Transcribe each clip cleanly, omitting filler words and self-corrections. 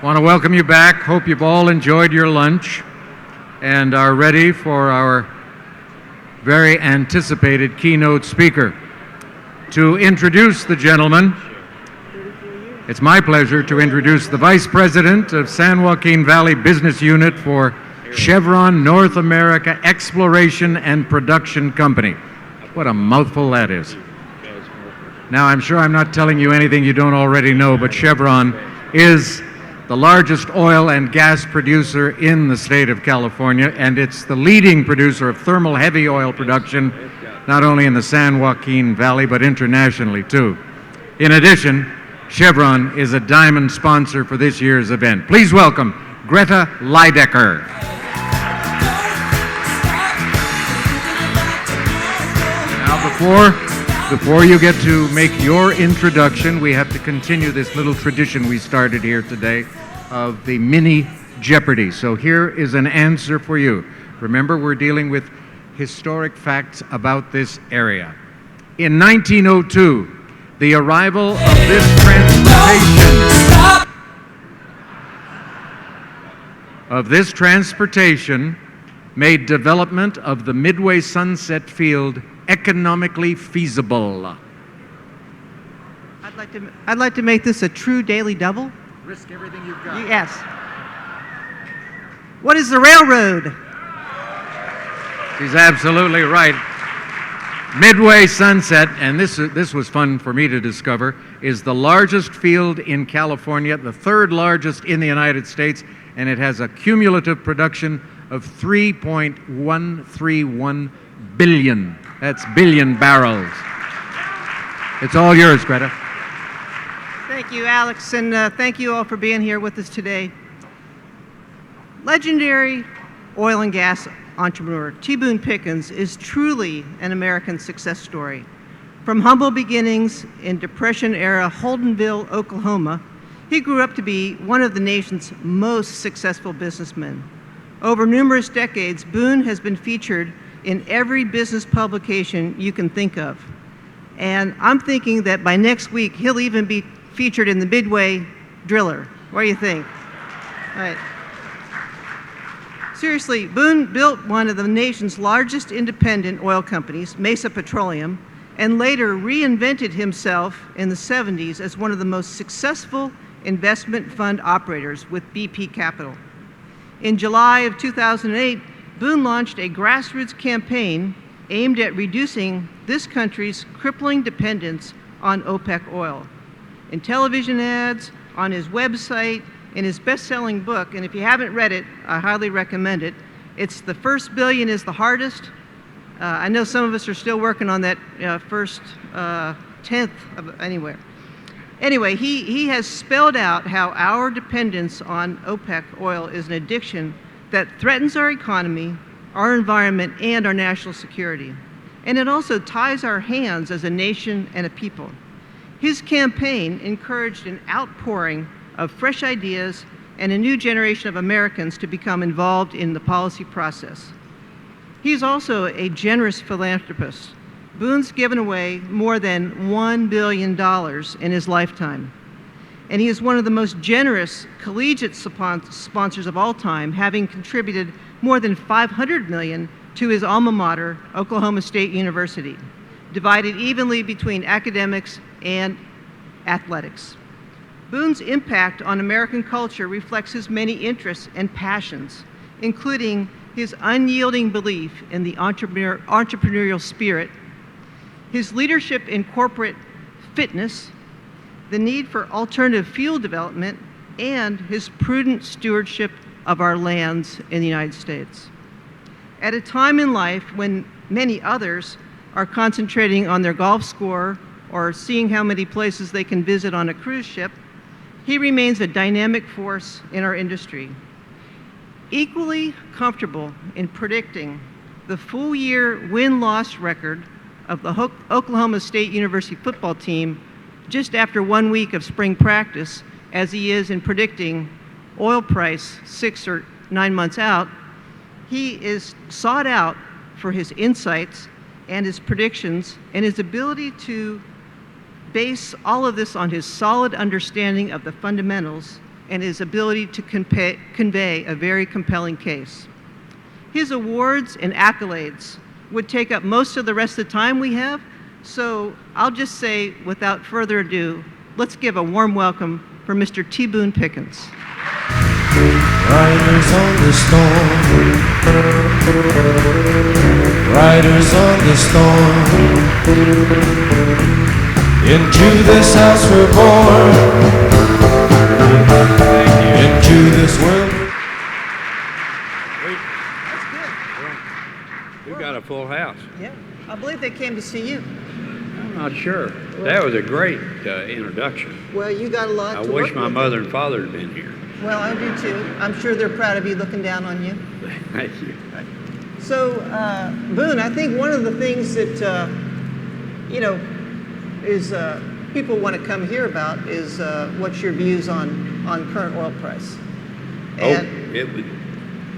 Want to welcome you back. Hope you've all enjoyed your lunch and are ready for our very anticipated keynote speaker. To introduce the gentleman, it's my pleasure to introduce the Vice President of San Joaquin Valley Business Unit for Chevron North America Exploration and Production Company. What a mouthful that is. Now, I'm sure I'm not telling you anything you don't already know, but Chevron is the largest oil and gas producer in the state of California, and it's the leading producer of thermal heavy oil production, not only in the San Joaquin Valley, but internationally too. In addition, Chevron is a diamond sponsor for this year's event. Please welcome Greta Leidecker. Now, before you get to make your introduction, we have to continue this little tradition we started here today of the mini Jeopardy. So here is an answer for you. Remember, we're dealing with historic facts about this area. In 1902, the arrival of this transportation made development of the Midway Sunset Field economically feasible. I'd like to make this a true daily double. Risk everything you've got. Yes. What is the railroad? She's absolutely right. Midway Sunset, and this was fun for me to discover, is the largest field in California, the third largest in the United States, and it has a cumulative production of 3.131 billion. That's billion barrels. It's all yours, Greta. Thank you, Alex, and thank you all for being here with us today. Legendary oil and gas entrepreneur T. Boone Pickens is truly an American success story. From humble beginnings in Depression-era Holdenville, Oklahoma, he grew up to be one of the nation's most successful businessmen. Over numerous decades, Boone has been featured in every business publication you can think of. And I'm thinking that by next week, he'll even be featured in the Midway Driller. What do you think? All right. Seriously, Boone built one of the nation's largest independent oil companies, Mesa Petroleum, and later reinvented himself in the 70s as one of the most successful investment fund operators with BP Capital. In July of 2008, Boone launched a grassroots campaign aimed at reducing this country's crippling dependence on OPEC oil. In television ads, on his website, in his best-selling book, and if you haven't read it, I highly recommend it. It's The First Billion is the Hardest. I know some of us are still working on that first tenth of anywhere. Anyway, he has spelled out how our dependence on OPEC oil is an addiction that threatens our economy, our environment, and our national security. And it also ties our hands as a nation and a people. His campaign encouraged an outpouring of fresh ideas and a new generation of Americans to become involved in the policy process. He's also a generous philanthropist. Boone's given away more than $1 billion in his lifetime. And he is one of the most generous collegiate sponsors of all time, having contributed more than $500 million to his alma mater, Oklahoma State University, divided evenly between academics and athletics. Boone's impact on American culture reflects his many interests and passions, including his unyielding belief in the entrepreneurial spirit, his leadership in corporate fitness, the need for alternative fuel development, and his prudent stewardship of our lands in the United States. At a time in life when many others are concentrating on their golf score or seeing how many places they can visit on a cruise ship, he remains a dynamic force in our industry. Equally comfortable in predicting the full-year win-loss record of the Oklahoma State University football team just after 1 week of spring practice as he is in predicting oil price 6 or 9 months out, he is sought out for his insights and his predictions and his ability to base all of this on his solid understanding of the fundamentals and his ability to convey a very compelling case. His awards and accolades would take up most of the rest of the time we have, so I'll just say, without further ado, let's give a warm welcome for Mr. T. Boone Pickens. Riders on the storm, riders on the storm, into this house we're born, into this world. That's good. We've got a full house. Yeah, I believe they came to see you. I'm not sure. That was a great introduction. Well, you got a lot I to wish work my with. mother and father had been here. Well, I do too. I'm sure they're proud of you looking down on you. Thank you. So, Boone, I think one of the things that, is people want to come hear about is what's your views on current oil price.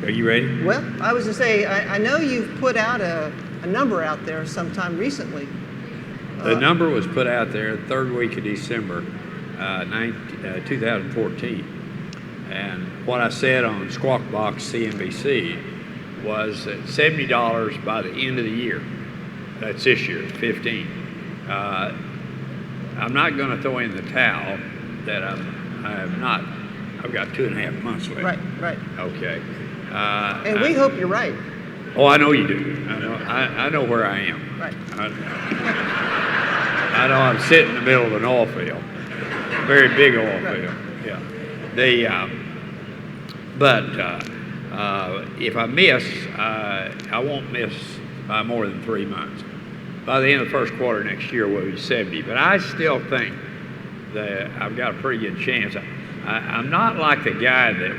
Are you ready? Well, I was to say, I know you've put out a number out there sometime recently. The number was put out there the third week of December, 2014. And what I said on Squawk Box CNBC was that $70 by the end of the year. That's this year, 15. I'm not going to throw in the towel that I've not. I've got 2.5 months left. Right. Okay. And we hope you're right. Oh, I know you do. I know where I am. Right. I know I'm sitting in the middle of an oil field, very big oil field. Yeah. But if I miss, I won't miss by more than 3 months. By the end of the first quarter next year, we'll be 70. But I still think that I've got a pretty good chance. I'm not like the guy that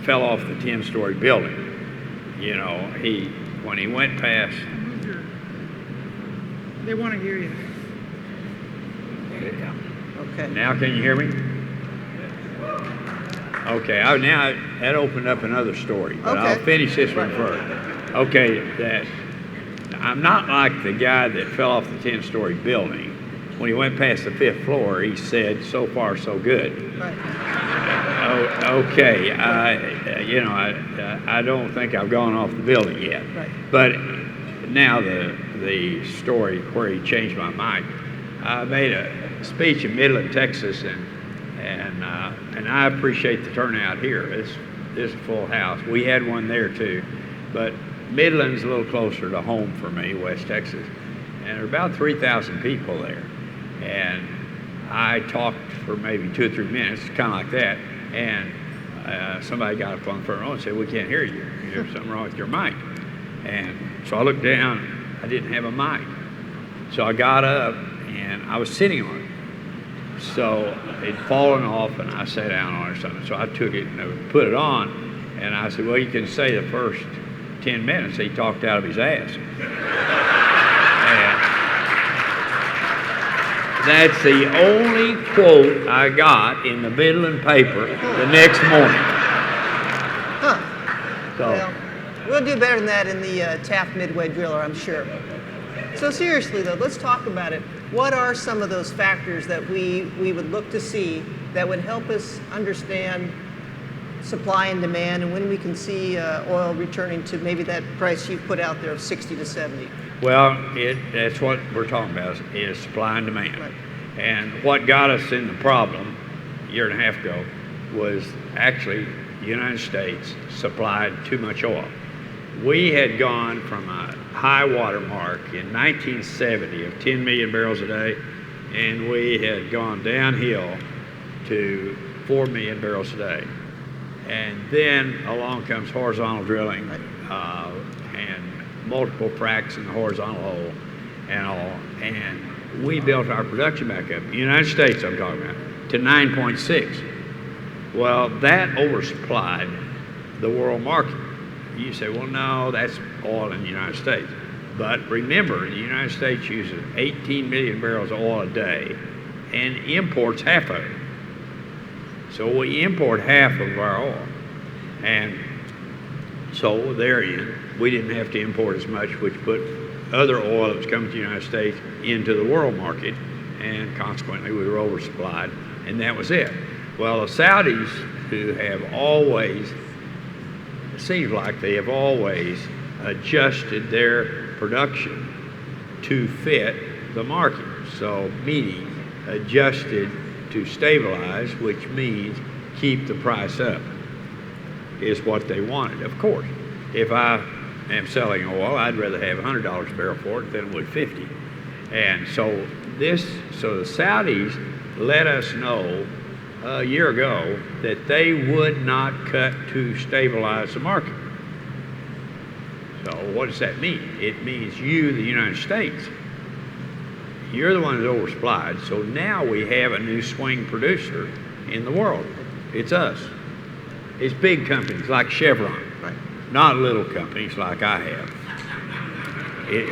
fell off the 10-story building. You know, when he went past. They want to hear you. Okay. Now can you hear me? Okay. Now that opened up another story, but Okay. I'll finish this one first. Okay. That I'm not like the guy that fell off the 10-story building. When he went past the 5th floor, he said, "So far, so good." Right. Okay. I don't think I've gone off the building yet. Right. But now the story where he changed my mind. I made a speech in Midland, Texas, and I appreciate the turnout here. This is a full house. We had one there too, but Midland's a little closer to home for me, West Texas, and there are about 3,000 people there. And I talked for maybe 2 or 3 minutes, kind of like that, and somebody got up on the front row and said, "We can't hear you. There's something wrong with your mic." And so I looked down. I didn't have a mic. So I got up, and I was sitting on it. So it'd fallen off, and I sat down on it or something. So I took it and put it on, and I said, "Well, you can say the first 10 minutes he talked out of his ass." And that's the only quote I got in the Midland paper the next morning. Huh. So, Well, we'll do better than that in the Taft Midway Driller, I'm sure. So seriously, though, let's talk about it. What are some of those factors that we would look to see that would help us understand supply and demand, and when we can see oil returning to maybe that price you've put out there of 60 to 70? well, that's what we're talking about is supply and demand. Right. And what got us in the problem a year and a half ago was actually the United States supplied too much oil. We had gone from a high water mark in 1970 of 10 million barrels a day, and we had gone downhill to 4 million barrels a day. And then along comes horizontal drilling and multiple fracks in the horizontal hole and all. And we built our production back up, the United States I'm talking about, to 9.6. Well, that oversupplied the world market. You say, well, no, that's oil in the United States. But remember, the United States uses 18 million barrels of oil a day and imports half of it. So we import half of our oil. And so therein, we didn't have to import as much, which put other oil that was coming to the United States into the world market, and consequently we were oversupplied, and that was it. Well, the Saudis, who have always, it seems like they have always adjusted their production to fit the market. So, meaning adjusted to stabilize, which means keep the price up, is what they wanted. Of course, if I am selling oil, I'd rather have $100 a barrel for it than I would 50. And so the Saudis let us know a year ago that they would not cut to stabilize the market. So what does that mean? It means you, the United States, you're the one that's oversupplied. So now we have a new swing producer in the world. It's us. It's big companies like Chevron, Right. not little companies like I have.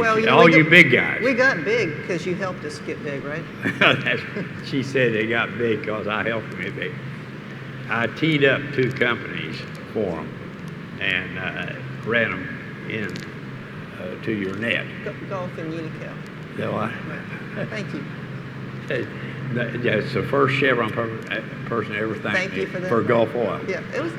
Well, All you big guys. We got big because you helped us get big, right? She said they got big because I helped them get big. I teed up 2 companies for them and ran them in to your net. Golf and Unical. So Right. Thank you. It's the first Chevron person ever thanked Thank me you for that. for Gulf Oil. Yeah, it was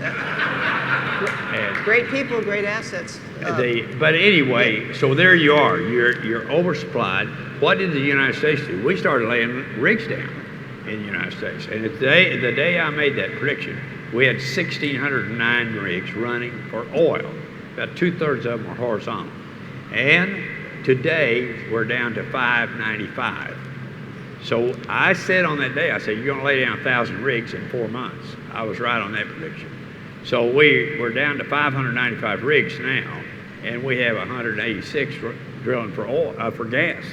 And great people, great assets. but anyway, so there you are. You're oversupplied. What did the United States do? We started laying rigs down in the United States. And the day I made that prediction, we had 1,609 rigs running for oil. About 2/3 of them were horizontal. And today we're down to 595. So I said on that day, I said, you're going to lay down 1,000 rigs in 4 months. I was right on that prediction. So we're down to 595 rigs now, and we have 186 drilling for oil, for gas.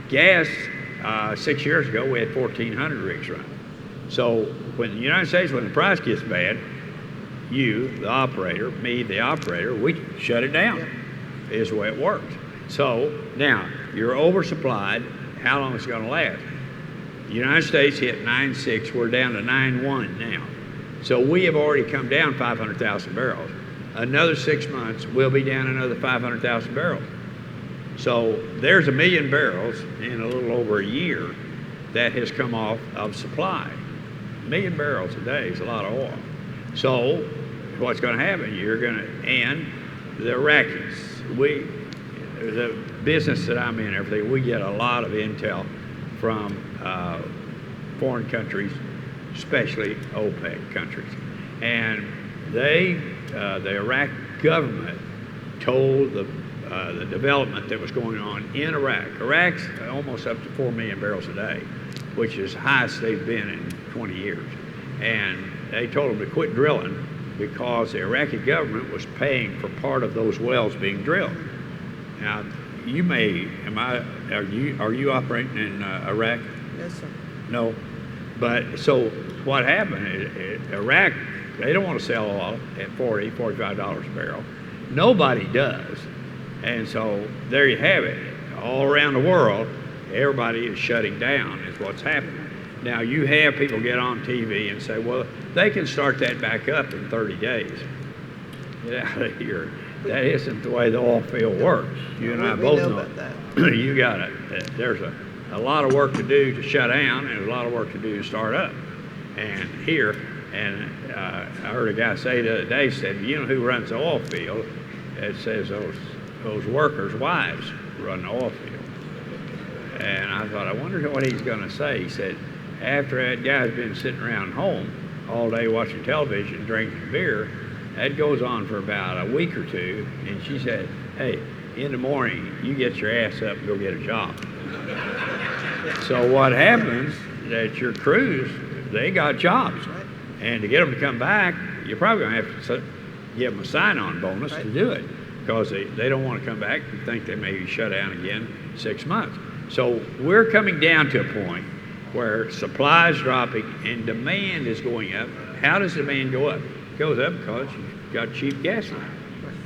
Gas, 6 years ago, we had 1,400 rigs running. So when the United States, when the price gets bad, you, the operator, me, the operator, we shut it down. Is the way it works. So now you're oversupplied. How long is it going to last? The United States hit 9.6. We're down to 9.1 now. So we have already come down 500,000 barrels. Another 6 months, we'll be down another 500,000 barrels. So there's 1 million barrels in a little over a year that has come off of supply. 1 million barrels a day is a lot of oil. So what's going to happen? And the Iraqis, the business that I'm in, everything, we get a lot of intel from foreign countries, especially OPEC countries. And the Iraq government told the development that was going on in Iraq. Iraq's almost up to 4 million barrels a day, which is the highest they've been in 20 years. And they told them to quit drilling because the Iraqi government was paying for part of those wells being drilled. Now, are you operating in Iraq? Yes, sir. No. But so what happened is Iraq, they don't want to sell oil at $40, $45 a barrel. Nobody does. And so there you have it. All around the world, everybody is shutting down is what's happening. Now, you have people get on TV and say, well, they can start that back up in 30 days. Get out of here. That isn't the way the oil field works. You and I both know about that. You got it. There's a lot of work to do to shut down and a lot of work to do to start up. And here, I heard a guy say the other day, said, you know who runs the oil field? It says those workers' wives run the oil field. And I thought, I wonder what he's going to say. He said, after that guy's been sitting around home all day watching television, drinking beer, that goes on for about a week or two. And she said, hey, in the morning, you get your ass up and go get a job. So what happens that your crews, they got jobs. And to get them to come back, you're probably going to have to give them a sign-on bonus to do it because they don't want to come back and think they may be shut down again 6 months. So we're coming down to a point where supply is dropping and demand is going up. How does demand go up? It goes up because you've got cheap gasoline,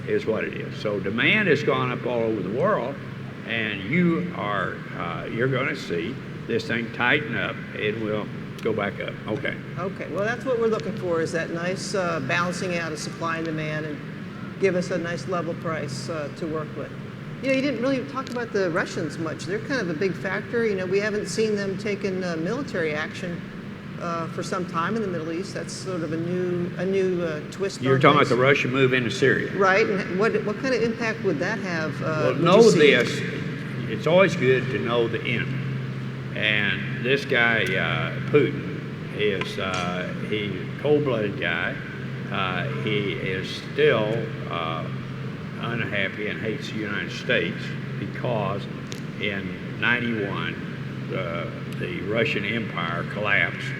is what it is. So demand has gone up all over the world, and you're going to see this thing tighten up. It will go back up. Okay. Okay. Well, that's what we're looking for, is that nice balancing out of supply and demand, and give us a nice level price to work with. You know, you didn't really talk about the Russians much. They're kind of a big factor. You know, we haven't seen them taking military action for some time in the Middle East. That's sort of a new twist. You're on talking about things. the Russian move into Syria. Right, and what kind of impact would that have? Well, would know you see? this. It's always good to know the enemy. And this guy, Putin, is he's a cold-blooded guy. He is still unhappy and hates the United States because in '91 the Russian Empire collapsed,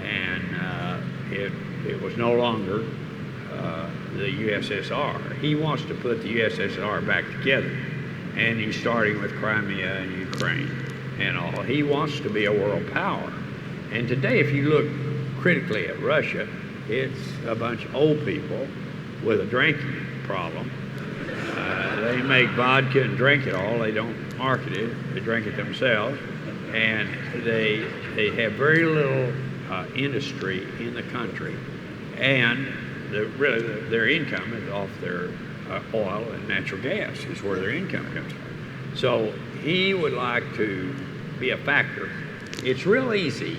and it was no longer the USSR. He wants to put the USSR back together, and he's starting with Crimea and Ukraine and all. He wants to be a world power. And today, if you look critically at Russia, it's a bunch of old people with a drinking problem. They make vodka and drink it all. They don't market it. They drink it themselves. And they have very little industry in the country. And really their income is off their oil and natural gas is where their income comes from. So he would like to be a factor. It's real easy,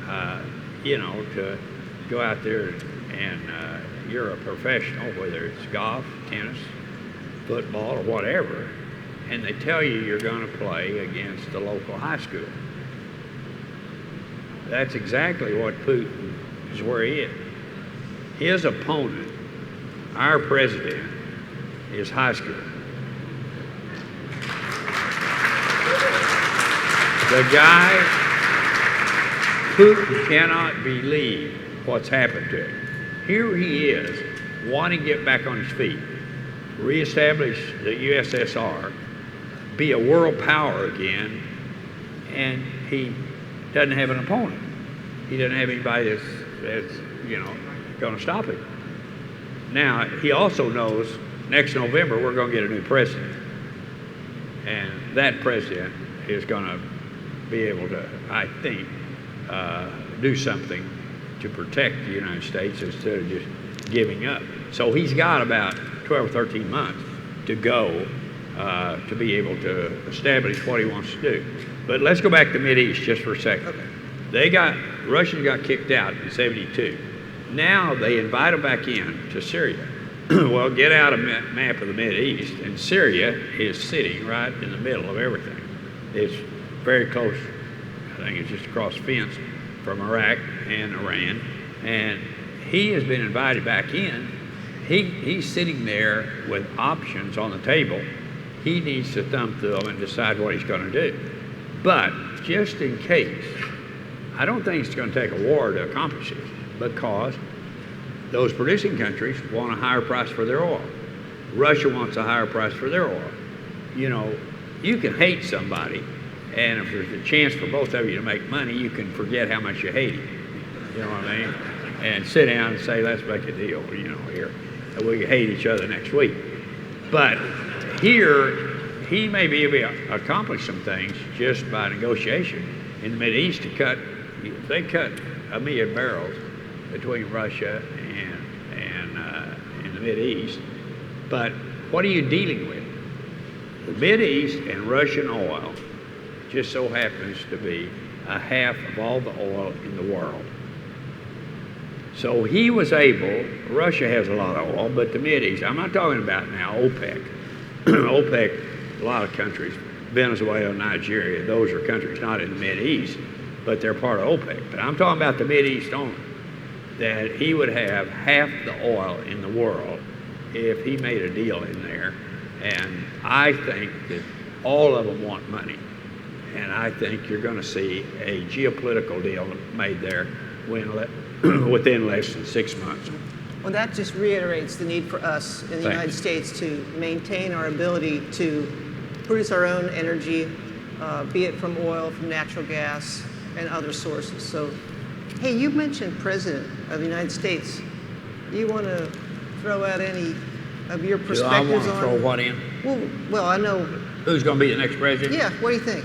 to go out there and you're a professional, whether it's golf, tennis, football, or whatever, and they tell you you're going to play against the local high school. That's exactly what Putin is where he is. His opponent, our president, is high school. The guy, Putin cannot believe what's happened to him. Here he is, wanting to get back on his feet, reestablish the USSR, be a world power again, and he doesn't have an opponent. He doesn't have anybody that's going to stop him. Now, he also knows next November we're going to get a new president. And that president is going to be able to, I think, do something to protect the United States instead of just giving up. So he's got about 12 or 13 months to go to be able to establish what he wants to do. But let's go back to the Mideast just for a second. Okay. Russians got kicked out in '72. Now they invite them back in to Syria. Well, get out a map of the Mideast, and Syria is sitting right in the middle of everything. It's very close. I think it's just across the fence from Iraq and Iran. And he has been invited back in. He's sitting there with options on the table. He needs to thumb through them and decide what he's going to do. But just in case, I don't think it's going to take a war to accomplish this, because those producing countries want a higher price for their oil. Russia wants a higher price for their oil. You can hate somebody, and if there's a chance for both of you to make money, you can forget how much you hate him. You know what I mean? And sit down and say, let's make a deal, here. And we can hate each other next week. But here, he may be able to accomplish some things just by negotiation. In the Mideast, they cut 1 million barrels between Russia and in the Mideast. But what are you dealing with? The Mideast and Russian oil just so happens to be a half of all the oil in the world. So he was able, Russia has a lot of oil, but the Mideast, I'm not talking about now OPEC. OPEC, a lot of countries, Venezuela, Nigeria, those are countries not in the Mideast, but they're part of OPEC. But I'm talking about the Mideast only, that he would have half the oil in the world if he made a deal in there. And I think that all of them want money. And I think you're going to see a geopolitical deal made there within less than 6 months. Well, that just reiterates the need for us in the United States to maintain our ability to produce our own energy, be it from oil, from natural gas, and other sources. So, hey, you mentioned President of the United States. You want to throw out any of your perspectives on? I want to throw what in? Well, I know. Who's going to be the next president? Yeah, what do you think?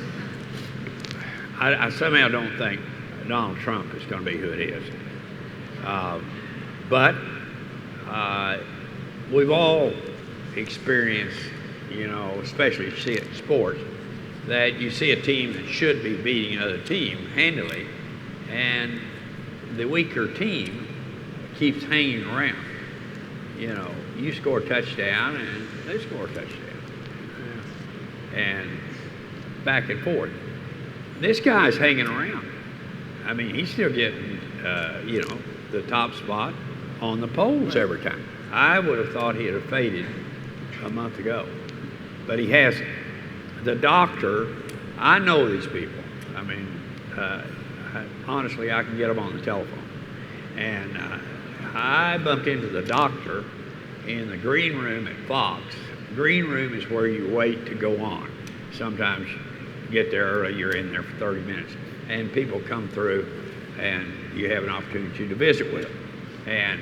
I somehow don't think Donald Trump is going to be who it is. But we've all experienced, especially see it in sports, that you see a team that should be beating another team handily, and the weaker team keeps hanging around. You know, you score a touchdown and they score a touchdown. And back and forth. This guy's hanging around. I mean, he's still getting, you know, the top spot on the polls every time. I would have thought he'd have faded a month ago, but he hasn't. The doctor, I know these people. I mean, honestly, I can get them on the telephone. And I bumped into the doctor in the green room at Fox. Green room is where you wait to go on. Sometimes you get there early, you're in there for 30 minutes, and people come through and you have an opportunity to visit with them. And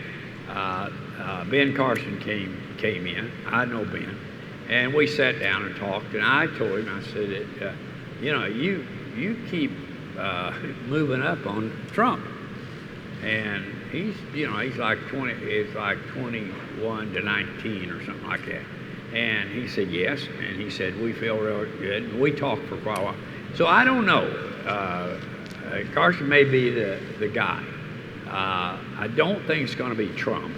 Ben Carson came in. I know Ben. And we sat down and talked, and I told him, I said, that, you know, you keep moving up on Trump. And he's, you know, he's like 21 to 19 or something like that. And he said, yes. And he said, we feel real good. And we talked for quite a while. So I don't know. Carson may be the guy. I don't think it's going to be Trump.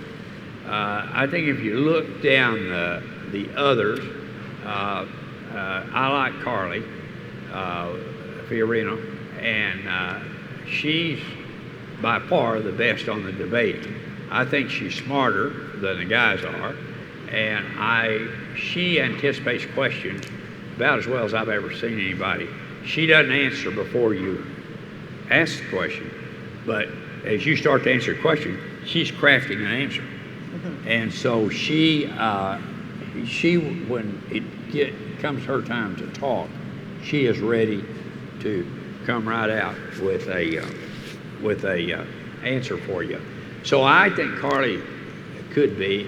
I think if you look down the others, I like Carly Fiorina, and she's by far the best on the debate. I think she's smarter than the guys are, and she anticipates questions about as well as I've ever seen anybody. She doesn't answer before you ask the question, but as you start to answer a question, she's crafting an answer. And so she when it comes her time to talk, she is ready to come right out with a answer for you. So I think Carly could be.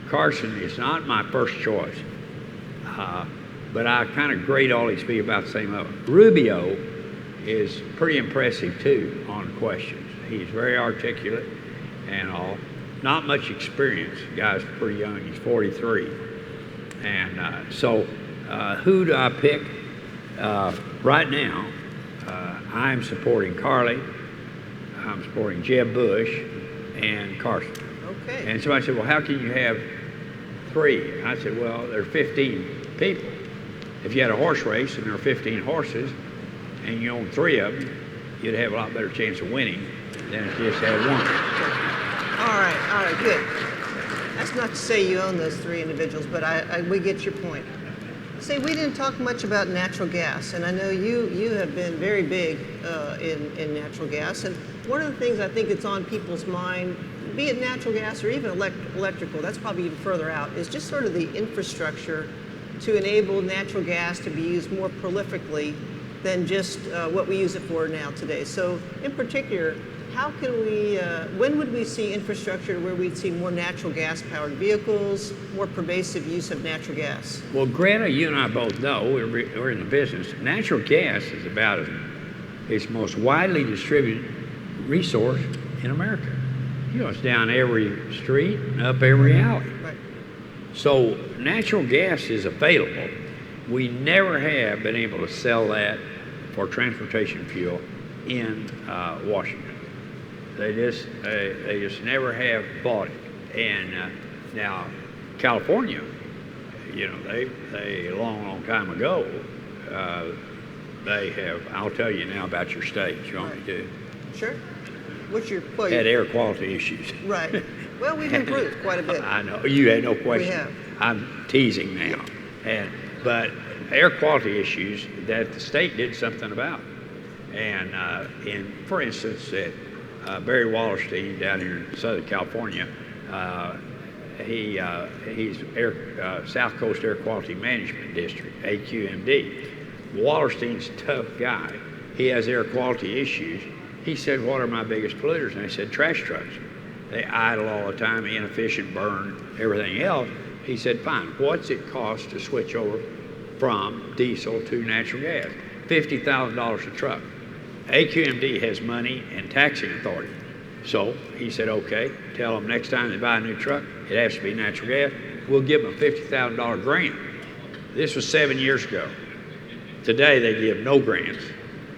Carson is not my first choice, but I kind of grade all these people about the same level. Rubio is pretty impressive too on questions. He's very articulate and all. Not much experience. The guy's pretty young. He's 43. And so who do I pick? Right now, I'm supporting Carly. I'm supporting Jeb Bush and Carson. Okay. And somebody said, well, how can you have three? And I said, well, there are 15 people. If you had a horse race and there are 15 horses and you own three of them, you'd have a lot better chance of winning than if you just had one. All right, good. That's not to say you own those three individuals, but we get your point. See, we didn't talk much about natural gas, and I know you have been very big in natural gas. And one of the things I think that's on people's mind, be it natural gas or even electrical, that's probably even further out, is just sort of the infrastructure to enable natural gas to be used more prolifically than just what we use it for now today. So in particular, how can we, when would we see infrastructure where we'd see more natural gas powered vehicles, more pervasive use of natural gas? Well, Greta, you and I both know, we're in the business. Natural gas is about its most widely distributed resource in America. You know, it's down every street and up every alley. Right. So natural gas is available. We never have been able to sell that for transportation fuel in Washington. They just never have bought it. And now California, you know, they a long time ago, they have. I'll tell you now about your state. You want me to? Sure. What's your had air quality issues. Right. Well, we've improved quite a bit. I know you had no question. We have. I'm teasing now, but air quality issues that the state did something about. And for instance, at Barry Wallerstein down here in Southern California, he's South Coast Air Quality Management District, AQMD. Wallerstein's a tough guy. He has air quality issues. He said, what are my biggest polluters? And I said, trash trucks. They idle all the time, inefficient, burn, everything else. He said, fine, what's it cost to switch over from diesel to natural gas? $50,000 a truck. AQMD has money and taxing authority. So he said, okay, tell them next time they buy a new truck, it has to be natural gas. We'll give them a $50,000 grant. This was 7 years ago. Today they give no grants,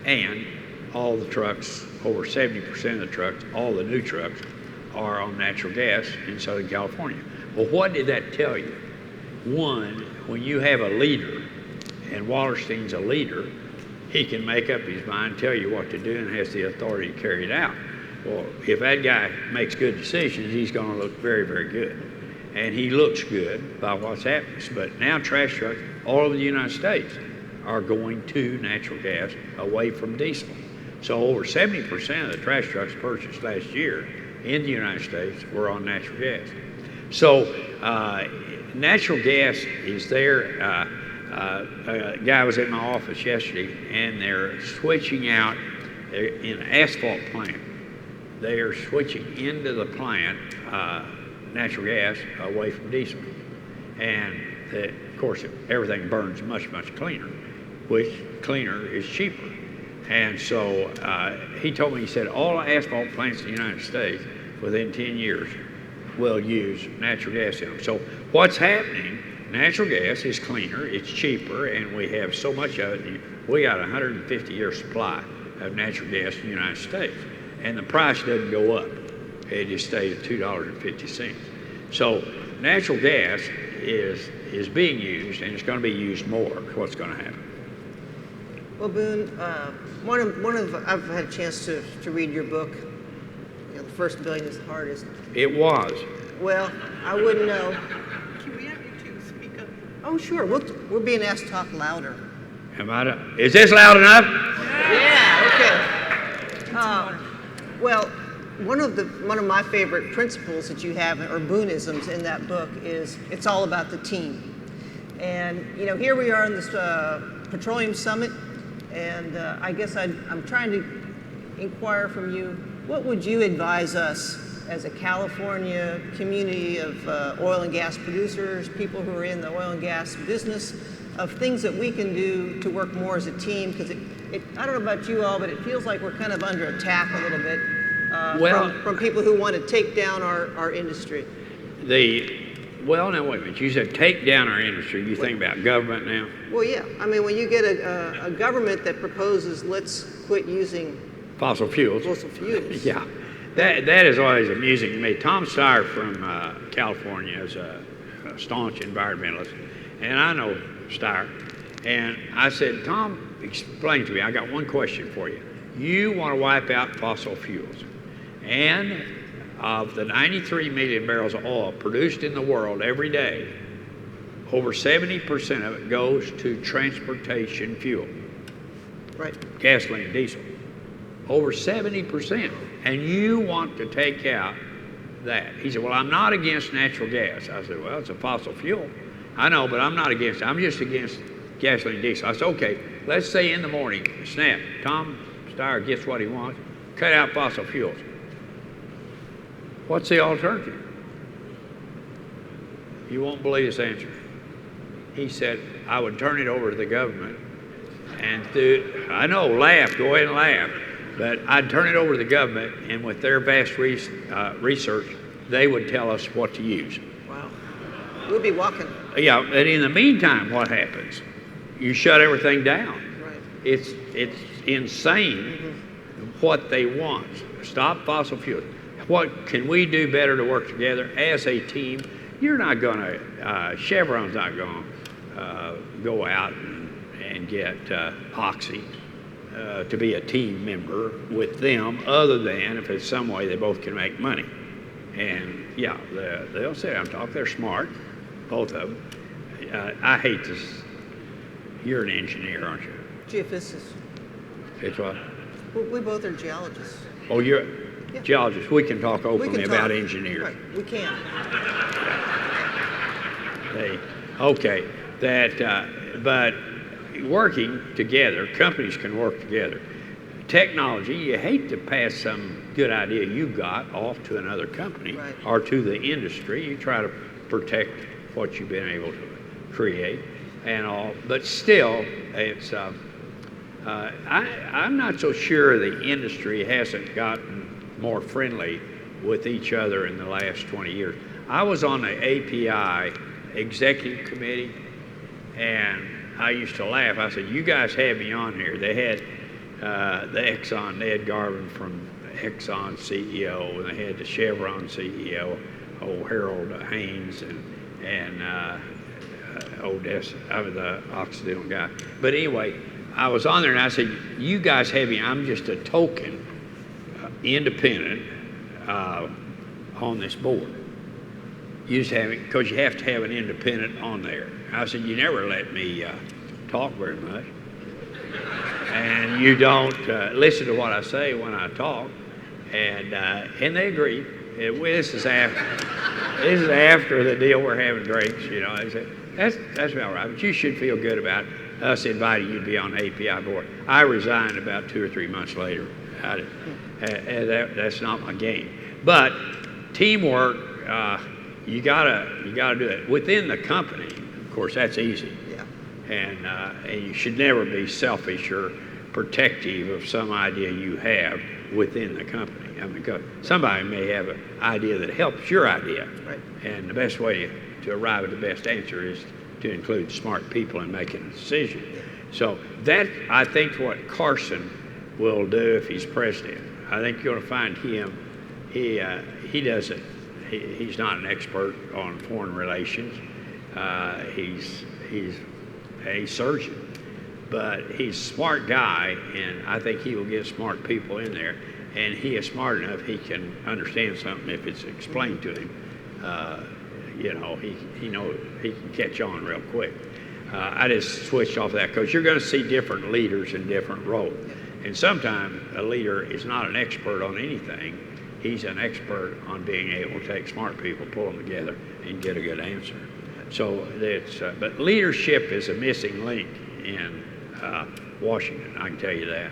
and all the trucks over 70% of the trucks, all the new trucks, are on natural gas in Southern California. Well, what did that tell you? One, when you have a leader, and Wallerstein's a leader, he can make up his mind, tell you what to do, and has the authority to carry it out. Well, if that guy makes good decisions, he's going to look very, very good. And he looks good by what's happening. But now trash trucks all over the United States are going to natural gas away from diesel. So over 70% of the trash trucks purchased last year in the United States were on natural gas. So natural gas is there. A guy was in my office yesterday, and they're switching out in an asphalt plant. They are switching into the plant natural gas away from diesel. And of course, everything burns much, much cleaner, which cleaner is cheaper. And so he told me, he said, all asphalt plants in the United States within 10 years will use natural gas in them. So what's happening, natural gas is cleaner, it's cheaper, and we have so much of it. We got a 150-year supply of natural gas in the United States. And the price doesn't go up. It just stays at $2.50. So natural gas is being used, and it's going to be used more. What's going to happen? Well, Boone, I've had a chance to read your book. You know, The First Billion is the Hardest. It was. Well, I wouldn't know. Can we have you two speak up? Oh, sure. We're being asked to talk louder. Is this loud enough? Yeah. Okay. Well, one of my favorite principles that you have, or Booneisms in that book, is it's all about the team. And you know, here we are in this Petroleum Summit, and I guess I'm trying to inquire from you, what would you advise us as a California community of oil and gas producers, people who are in the oil and gas business, of things that we can do to work more as a team? Because I don't know about you all, but it feels like we're kind of under attack a little bit from people who want to take down our industry. Well, now wait a minute. You said take down our industry. You think about government now? Well, yeah. I mean, when you get a government that proposes let's quit using fossil fuels. Yeah. That is always amusing to me. Tom Steyer from California is a staunch environmentalist, and I know Steyer. And I said, Tom, explain to me. I got one question for you. You want to wipe out fossil fuels, and of the 93 million barrels of oil produced in the world every day, over 70% of it goes to transportation fuel. Right. Gasoline and diesel. Over 70%. And you want to take out that. He said, well, I'm not against natural gas. I said, well, it's a fossil fuel. I know, but I'm not against it. I'm just against gasoline and diesel. I said, okay, let's say in the morning, snap, Tom Steyer gets what he wants, cut out fossil fuels. What's the alternative? You won't believe this answer. He said, I would turn it over to the government and I know, laugh, go ahead and laugh, but I'd turn it over to the government, and with their vast research, they would tell us what to use. Wow. We'll be walking. Yeah, and in the meantime, what happens? You shut everything down. Right. It's insane what they want. Stop fossil fuels. What can we do better to work together as a team? You're not going to, Chevron's not going to go out and get Oxy to be a team member with them, other than if it's some way they both can make money. And yeah, they'll sit down and talk. They're smart, both of them. I hate this. You're an engineer, aren't you? Geophysicist. It's what? We both are geologists. Oh, you're geologists. We can talk openly about engineers. Right, we can. Okay, but working together, companies can work together. Technology, you hate to pass some good idea you got off to another company, right, or to the industry. You try to protect what you've been able to create and all, but still, it's. I'm not so sure the industry hasn't gotten more friendly with each other in the last 20 years. I was on the API executive committee, and I used to laugh. I said, you guys had me on here. They had the Exxon, Ned Garvin from Exxon CEO, and they had the Chevron CEO, old Harold Haynes, and the Occidental guy. But anyway, I was on there and I said, you guys have me, I'm just a token independent on this board. You just have it, because you have to have an independent on there. I said, you never let me talk very much. And you don't listen to what I say when I talk. And they agreed. This is after the deal, we're having drinks, you know. I said, that's about right, but you should feel good about us inviting you to be on the API board. I resigned about 2 or 3 months later. That's not my game. But teamwork, you gotta do it within the company. Of course, that's easy. Yeah. And you should never be selfish or protective of some idea you have within the company. I mean, because somebody may have an idea that helps your idea. Right. And the best way to arrive at the best answer is to include smart people in making a decision. So that, I think, what Carson will do if he's president. I think you're going to find him. He does it. He's not an expert on foreign relations. He's a surgeon, but he's a smart guy, and I think he will get smart people in there. And he is smart enough; he can understand something if it's explained to him. You know, he knows he can catch on real quick. I just switched off that because you're going to see different leaders in different roles. And sometimes a leader is not an expert on anything. He's an expert on being able to take smart people, pull them together, and get a good answer. So that's, but leadership is a missing link in Washington, I can tell you that.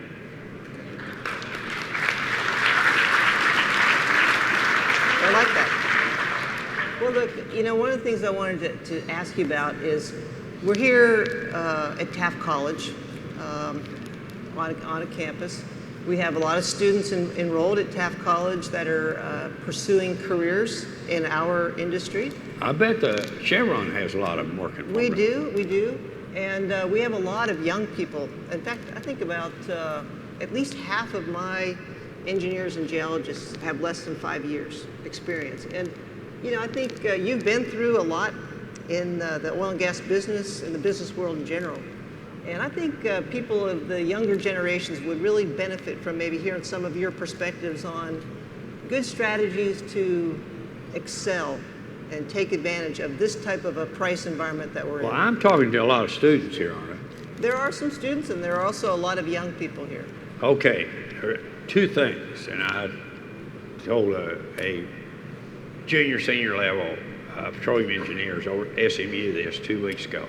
I like that. Well, look, you know, one of the things I wanted to ask you about is we're here at Taft College on a campus. We have a lot of students enrolled at Taft College that are pursuing careers in our industry. I bet the Chevron has a lot of them working for We them. do. And we have a lot of young people. In fact, I think about at least half of my engineers and geologists have less than 5 years experience. And, you know, I think you've been through a lot in the oil and gas business and the business world in general. And I think people of the younger generations would really benefit from maybe hearing some of your perspectives on good strategies to excel and take advantage of this type of a price environment that we're in. Well, I'm talking to a lot of students here, aren't I? There are some students, and there are also a lot of young people here. Okay, there are 2 things, and I told a junior, senior level petroleum engineers over at SMU this 2 weeks ago.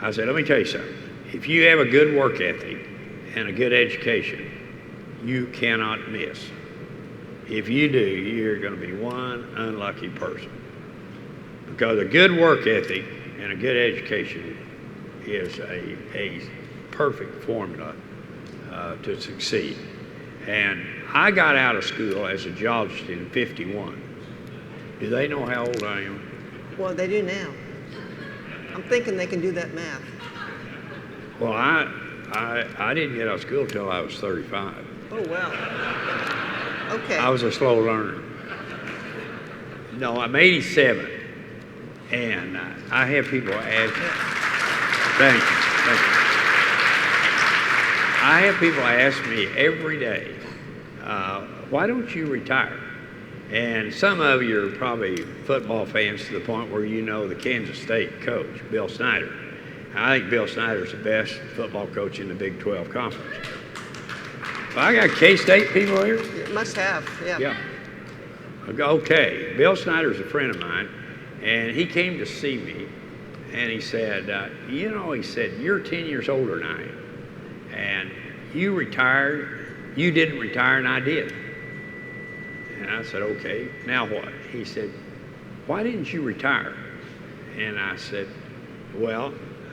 I said, let me tell you something. If you have a good work ethic and a good education, you cannot miss. If you do, you're going to be one unlucky person. Because a good work ethic and a good education is a perfect formula to succeed. And I got out of school as a geologist in '51. Do they know how old I am? Well, they do now. I'm thinking they can do that math. Well, I didn't get out of school till I was 35. Oh, wow. Okay. I was a slow learner. No, I'm 87. And I have people ask, thank you. I have people ask me every day, why don't you retire? And some of you are probably football fans to the point where you know the Kansas State coach, Bill Snyder. I think Bill Snyder's the best football coach in the Big 12 Conference. Well, I got K-State people here? You must have, yeah. Yeah. Okay, Bill Snyder's a friend of mine, and he came to see me, and he said, you know, he said, you're 10 years older than I am, and you retired, you didn't retire, and I did. And I said, okay, now what? He said, why didn't you retire? And I said, well,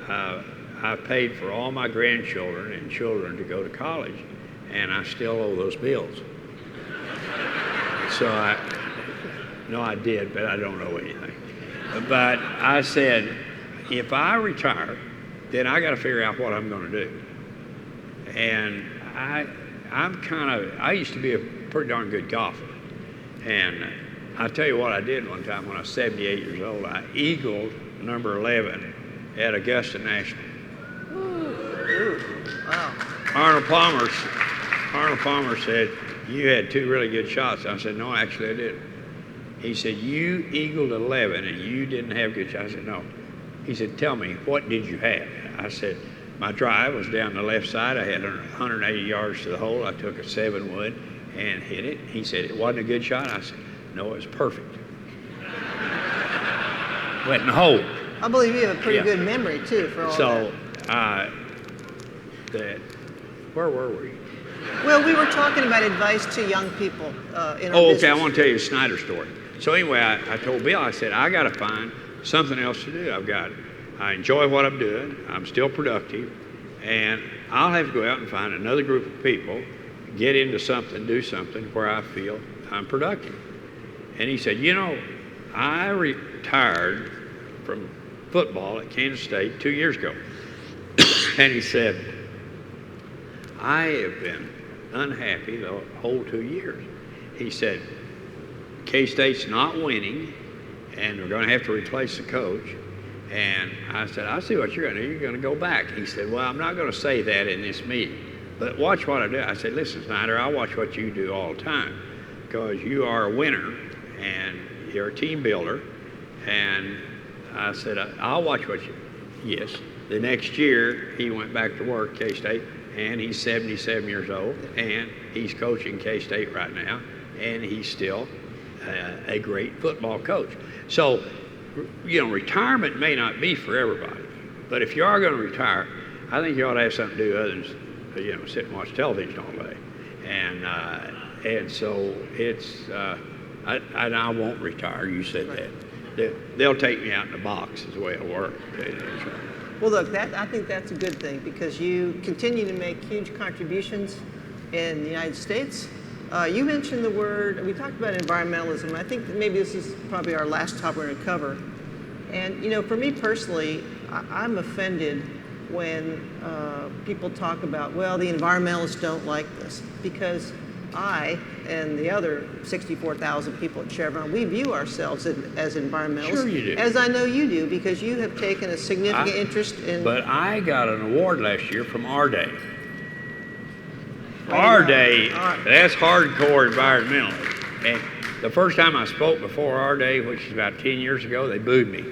I paid for all my grandchildren and children to go to college, and I still owe those bills. So I did, but I don't owe anything. But I said, if I retire, then I got to figure out what I'm going to do. And I used to be a pretty darn good golfer. And I'll tell you what I did one time when I was 78 years old. I eagled number 11 at Augusta National. Wow. Arnold Palmer said, you had 2 really good shots. I said, no, actually I didn't. He said, you eagled 11 and you didn't have good shots. I said, no. He said, tell me, what did you have? I said, my drive was down the left side. I had 180 yards to the hole. I took a 7-wood and hit it. He said, it wasn't a good shot. I said, no, it was perfect. Went in the hole. I believe you have a pretty good memory, too, for all that. Where were we? Well, we were talking about advice to young people in our business. Okay, I want to tell you a Snyder story. So anyway, I told Bill, I said, I got to find something else to do. I enjoy what I'm doing. I'm still productive. And I'll have to go out and find another group of people, get into something, do something where I feel I'm productive. And he said, you know, I retired from football at Kansas State 2 years ago. And he said, I have been unhappy the whole 2 years. He said, K-State's not winning, and we're going to have to replace the coach. And I said, I see what you're going to do. You're going to go back. He said, well, I'm not going to say that in this meeting, but watch what I do. I said, listen, Snyder, I watch what you do all the time because you are a winner and you're a team builder. And I said, I'll watch what you do. Yes. The next year, he went back to work, K-State, and he's 77 years old, and he's coaching K-State right now, and he's still a great football coach. So, you know, retirement may not be for everybody, but if you are going to retire, I think you ought to have something to do other than, you know, sit and watch television all day. And so it's, I won't retire, you said that. They'll take me out in the box is the way it'll work. Well, look, I think that's a good thing because you continue to make huge contributions in the United States. You mentioned the word, we talked about environmentalism. I think that maybe this is probably our last topic we're going to cover. And, you know, for me personally, I'm offended when people talk about, well, the environmentalists don't like this because I and the other 64,000 people at Chevron, we view ourselves as environmentalists. Sure you do. As I know you do, because you have taken a significant interest in... But I got an award last year from Our Day. Our Day, that's hardcore environmentalists. And the first time I spoke before Our Day, which is about 10 years ago, they booed me.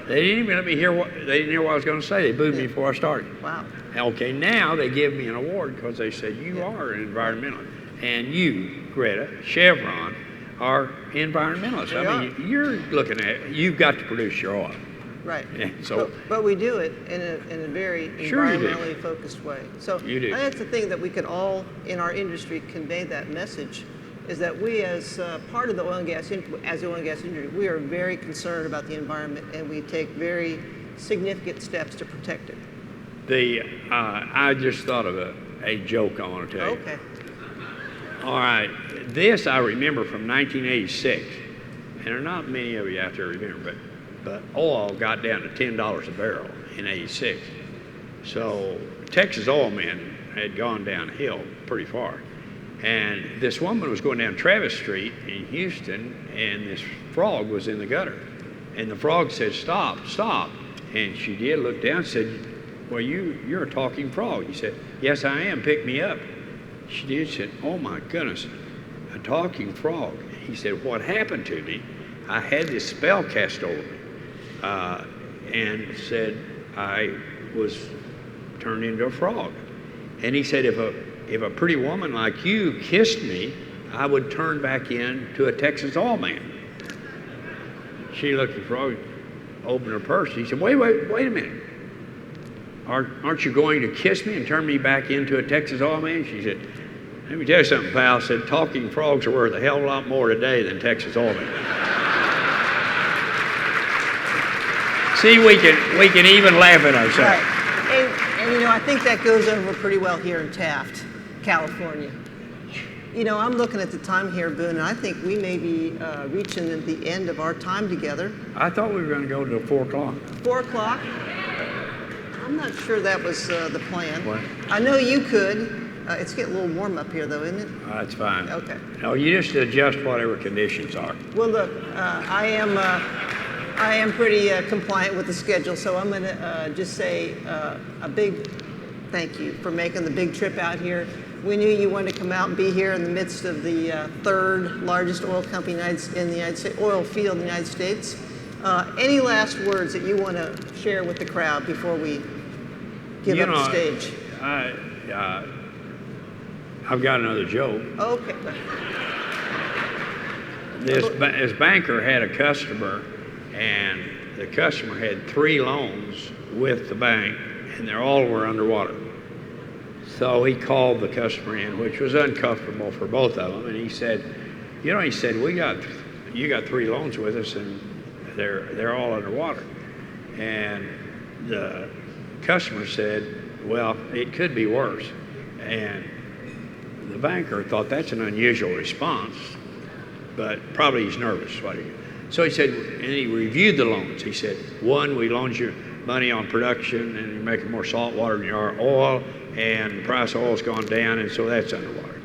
They didn't even let me hear they didn't hear what I was going to say. They booed me before I started. Wow. Okay, now they give me an award because they said, you are an environmentalist. And you, Greta, Chevron, are environmentalists. I mean, you're looking at, you've got to produce your oil. Right. And so, but we do it in a very environmentally focused way. So you do. I think that's the thing that we could all in our industry convey that message is that we as part of the oil and gas industry, we are very concerned about the environment and we take very significant steps to protect it. I just thought of a joke I want to tell you. Okay. All right, this I remember from 1986, and there are not many of you out there remember, but oil got down to $10 a barrel in '86. So Texas oil men had gone downhill pretty far, and this woman was going down Travis Street in Houston, and this frog was in the gutter, and the frog said, "Stop, stop," and she did look down and said, "Well, you're a talking frog." He said, "Yes, I am. Pick me up." She did. She said, "Oh my goodness, a talking frog." He said, "What happened to me? I had this spell cast over me," and said I was turned into a frog. And he said, if a pretty woman like you kissed me, I would turn back into a Texas oil man. She looked at the frog, opened her purse. He said, wait a minute. Aren't you going to kiss me and turn me back into a Texas oil man? She said, let me tell you something, pal. I said, talking frogs are worth a hell of a lot more today than Texas oil men. See, we can even laugh at ourselves. Right. And you know, I think that goes over pretty well here in Taft, California. You know, I'm looking at the time here, Boone, and I think we may be reaching the end of our time together. I thought we were going to go to 4 o'clock. 4 o'clock? I'm not sure that was the plan. What? I know you could. It's getting a little warm up here, though, isn't it? That's fine. Okay. No, you just adjust whatever conditions are. Well, look, I am pretty compliant with the schedule, so I'm going to just say a big thank you for making the big trip out here. We knew you wanted to come out and be here in the midst of the third largest oil company in the United States, oil field in the United States. Any last words that you want to share with the crowd before we give up the stage? I've got another joke. Okay. This banker had a customer, and the customer had 3 loans with the bank, and they all were underwater. So he called the customer in, which was uncomfortable for both of them, and he said, you got 3 loans with us, and they're all underwater. And the customer said, well, it could be worse. And the banker thought that's an unusual response, but probably he's nervous. So he said, and he reviewed the loans. He said, 1, we loaned you money on production, and you're making more salt water than you are oil, and the price of oil's gone down, and so that's underwater.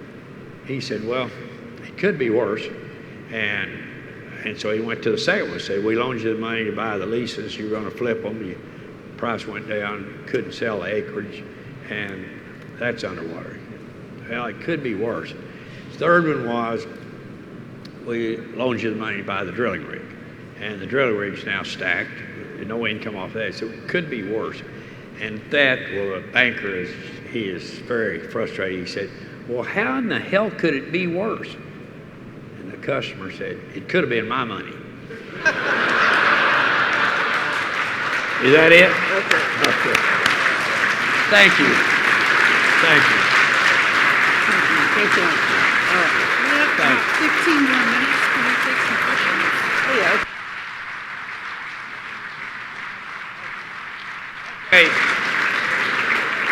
He said, well, it could be worse. And so he went to the second one and said, we loaned you the money to buy the leases. You were going to flip them. The price went down, couldn't sell the acreage, and that's underwater. Well, it could be worse. The third one was, we loaned you the money to buy the drilling rig, and the drilling rig's now stacked. There's no income off that, so it could be worse. And the banker he is very frustrated. He said, well, how in the hell could it be worse? And the customer said, it could have been my money. Is that it? Okay. Thank you. Thank you. Thank you. All right. We have about 15 more minutes. Can we take some questions? Oh, yeah. Hey,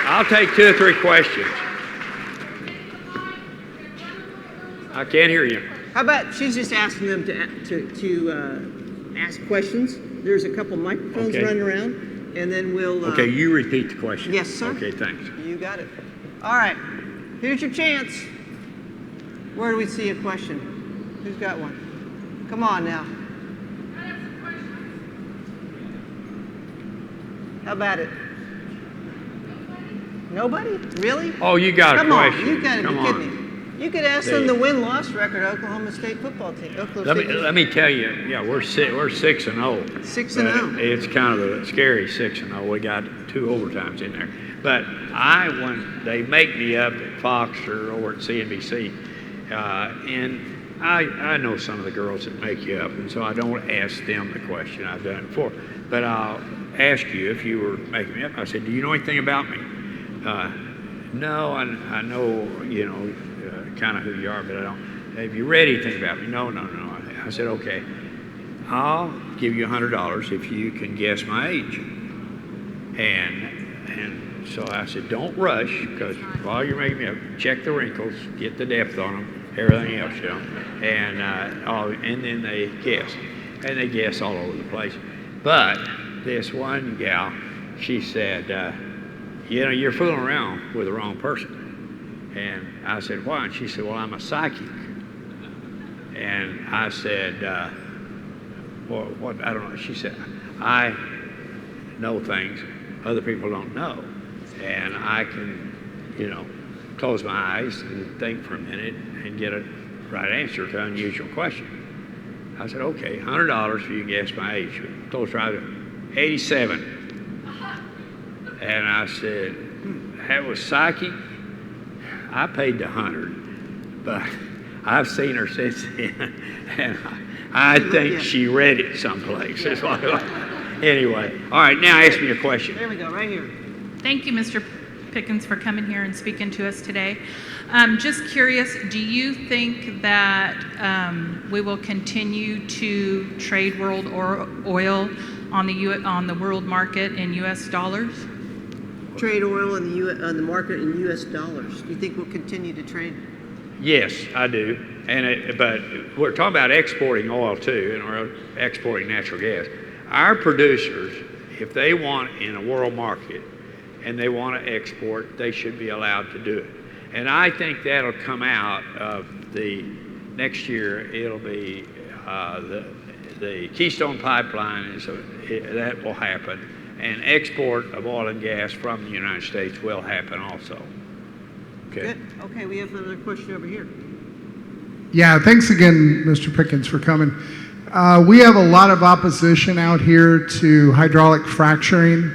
I'll take 2 or 3 questions. I can't hear you. How about she's just asking them to ask questions? There's a couple microphones Okay. running around, and then we'll. Okay, you repeat the question. Yes, sir. Okay, thanks. You got it. All right. Here's your chance. Where do we see a question? Who's got one? Come on now. How about it? Nobody? Really? Oh, you got a Come question. on, you got to be Come kidding on. me. You could ask them the win-loss record of Oklahoma State football team. Let me tell you, yeah, we're 6-0. 6-0. It's kind of a scary 6-0. We got 2 overtimes in there. But when they make me up at Fox or over at CNBC, and I know some of the girls that make you up, and so I don't ask them the question. I've done it before. But I'll ask you if you were making me up. I said, do you know anything about me? No, I know, kind of who you are, but I don't. Have you read anything about me? No. I said, okay, I'll give you $100 if you can guess my age. And so I said, don't rush, because while you're making me up, check the wrinkles, get the depth on them, everything else, and then they guess. And they guess all over the place. But this one gal, she said, you're fooling around with the wrong person. And I said, why? And she said, well, I'm a psychic. And I said, well, what? I don't know. She said, I know things other people don't know. And I can, close my eyes and think for a minute and get a right answer to an unusual question. I said, okay, $100 if you guess my age. Close right at 87. And I said, that was psychic. I paid the $100, but I've seen her since then, and I think she read it someplace. Anyway, all right, now ask me a question. There we go, right here. Thank you, Mr. Pickens, for coming here and speaking to us today. Just curious, do you think that we will continue to trade world oil on the world market in U.S. dollars? Trade oil on the market in U.S. dollars. Do you think we'll continue to trade? Yes, I do. But we're talking about exporting oil too, and we're exporting natural gas. Our producers, if they want in a world market and they want to export, they should be allowed to do it. And I think that'll come out of the next year. It'll be the Keystone Pipeline that will happen, and export of oil and gas from the United States will happen also. Okay. Good. Okay, we have another question over here. Yeah, thanks again, Mr. Pickens, for coming. We have a lot of opposition out here to hydraulic fracturing,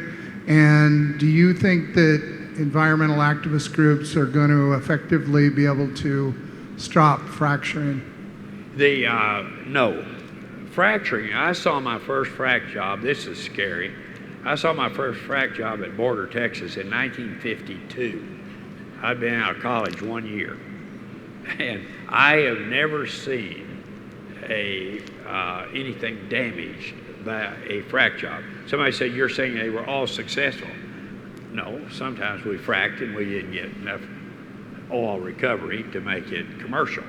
and do you think that environmental activist groups are going to effectively be able to stop fracturing? No. Fracturing, I saw my first frac job, this is scary. I saw my first frac job at Border, Texas in 1952. I'd been out of college 1 year. And I have never seen anything damaged by a frac job. Somebody said, you're saying they were all successful. No, sometimes we fracked and we didn't get enough oil recovery to make it commercial.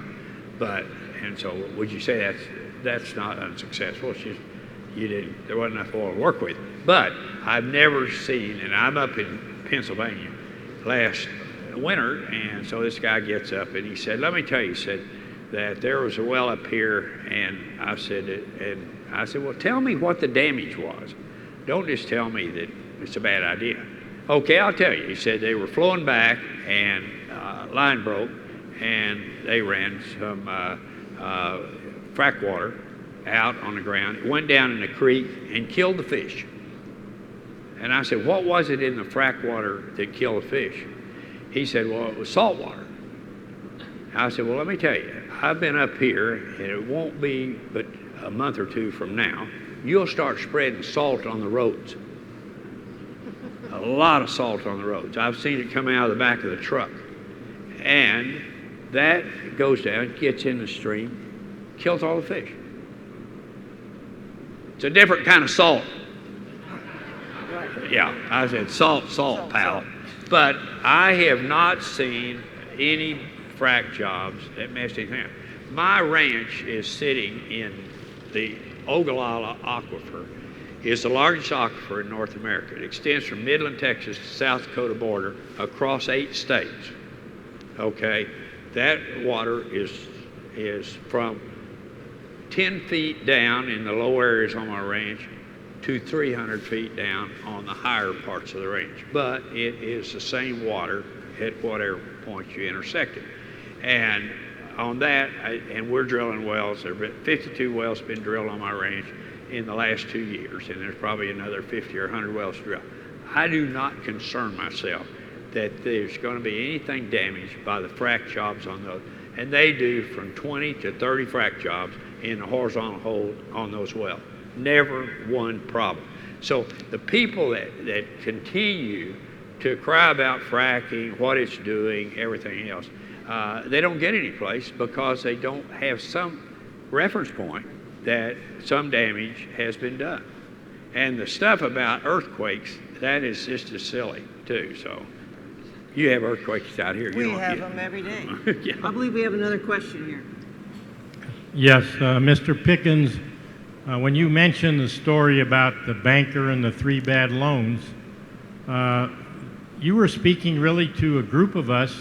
And so would you say that's not unsuccessful? It's just there wasn't enough oil to work with. But I've never seen, and I'm up in Pennsylvania last winter, and so this guy gets up and he said, let me tell you, he said that there was a well up here, and I said, well, tell me what the damage was. Don't just tell me that it's a bad idea. Okay, I'll tell you. He said they were flowing back and line broke, and they ran some frack water out on the ground. It went down in the creek and killed the fish. And I said, what was it in the frack water that killed the fish? He said, well, it was salt water. I said, well, let me tell you, I've been up here, and it won't be but a month or two from now, you'll start spreading salt on the roads. A lot of salt on the roads. I've seen it come out of the back of the truck. And that goes down, gets in the stream, kills all the fish. It's a different kind of salt. Yeah, I said salt, pal. But I have not seen any frac jobs that messed anything up. My ranch is sitting in the Ogallala Aquifer. It's the largest aquifer in North America. It extends from Midland, Texas to South Dakota border across 8 states. Okay, that water is from 10 feet down in the low areas on my ranch to 300 feet down on the higher parts of the range. But it is the same water at whatever point you intersect it. And on that, and we're drilling wells. There have been 52 wells been drilled on my ranch in the last 2 years, and there's probably another 50 or 100 wells to drill. I do not concern myself that there's going to be anything damaged by the frac jobs on those. And they do from 20 to 30 frac jobs in the horizontal hole on those wells. Never one problem. So the people that continue to cry about fracking, what it's doing, everything else, they don't get any place because they don't have some reference point that some damage has been done. And the stuff about earthquakes, that is just as silly too. So you have earthquakes out here. We have them every day. Yeah. I believe we have another question here. Yes, Mr. Pickens, when you mentioned the story about the banker and the 3 bad loans, you were speaking really to a group of us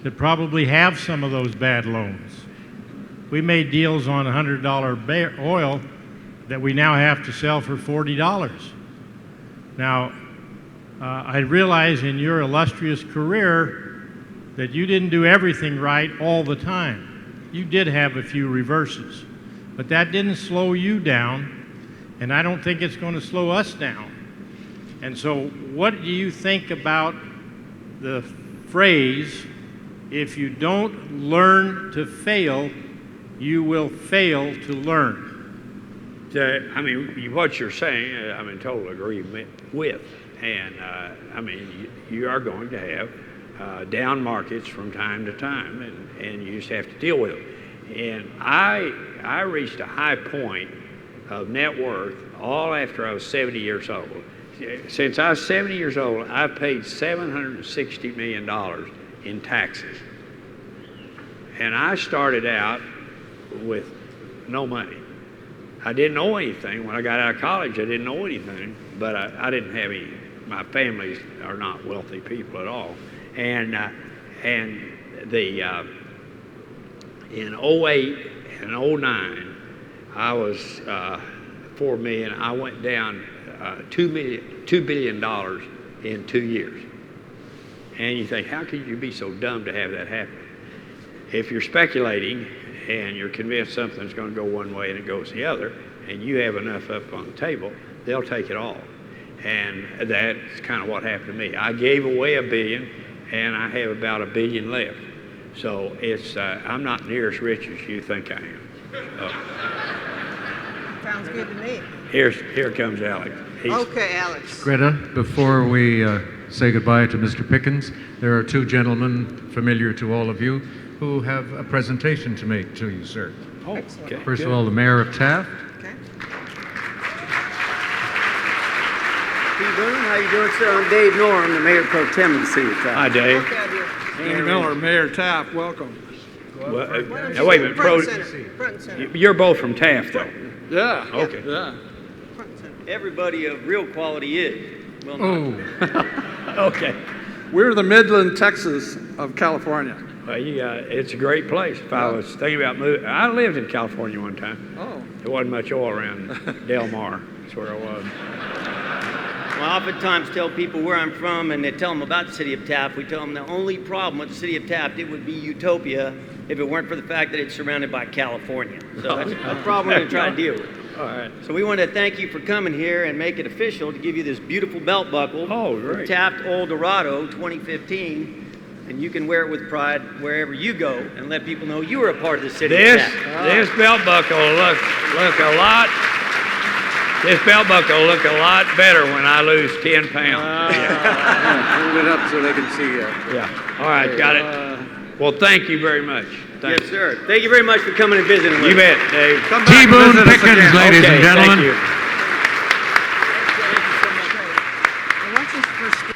that probably have some of those bad loans. We made deals on $100 oil that we now have to sell for $40. Now, I realize in your illustrious career that you didn't do everything right all the time. You did have a few reverses, but that didn't slow you down, and I don't think it's going to slow us down. And so what do you think about the phrase, if you don't learn to fail, you will fail to learn? I mean, what you're saying, I'm in total agreement with. And I mean, you are going to have down markets from time to time, and you just have to deal with them. And I reached a high point of net worth all after I was 70 years old. Since I was 70 years old, I paid $760 million in taxes. And I started out with no money. I didn't know anything. When I got out of college, I didn't know anything, but I didn't have any. My families are not wealthy people at all. And in '08 and '09, I was 4 million. I went down $2 billion in 2 years. And you think, how could you be so dumb to have that happen? If you're speculating and you're convinced something's going to go one way and it goes the other, and you have enough up on the table, they'll take it all. And that's kind of what happened to me. I gave away $1 billion, and I have about $1 billion left. So it's I'm not near as rich as you think I am. Sounds good to me. Here comes Alex. Okay, Alex. Greta, before we say goodbye to Mr. Pickens, there are two gentlemen familiar to all of you who have a presentation to make to you, sir. Oh, Excellent. okay, First good. of all, the mayor of Taft. Okay. Steve Boone, how you doing, sir? I'm Dave Norm, the Mayor Pro Tem of the City of Taft. Hi, Dave. Look out here. Danny Miller, Mayor Taft, welcome. Well, Why don't now you wait a go minute. front and center? Front and center. You're both from Taft, though. Yeah. Okay. Yeah. Front and center. Everybody of real quality is. Well, Okay. We're the Midland, Texas of California. Well, it's a great place. If I was thinking about moving, I lived in California one time. Oh. There wasn't much oil around Del Mar. That's where I was. Well, I oftentimes tell people where I'm from, and they tell them about the city of Taft. We tell them the only problem with the city of Taft, it would be utopia if it weren't for the fact that it's surrounded by California. So that's a problem we're going to try to deal with. All right. So we want to thank you for coming here and make it official to give you this beautiful belt buckle. Oh, great. Taft Old Dorado 2015. And you can wear it with pride wherever you go and let people know you are a part of the city of Taft. This belt buckle will look a lot. This belt buckle will look a lot better when I lose 10 pounds. Hold it up so they can see you. Yeah. All right, got it. Well, thank you very much. Thank Yes, sir. Thank you very much for coming and visiting with us. You bet, Dave. Come back and T-Boone visit us Pickens, again. ladies and Okay, gentlemen. thank you. Now, watch this first.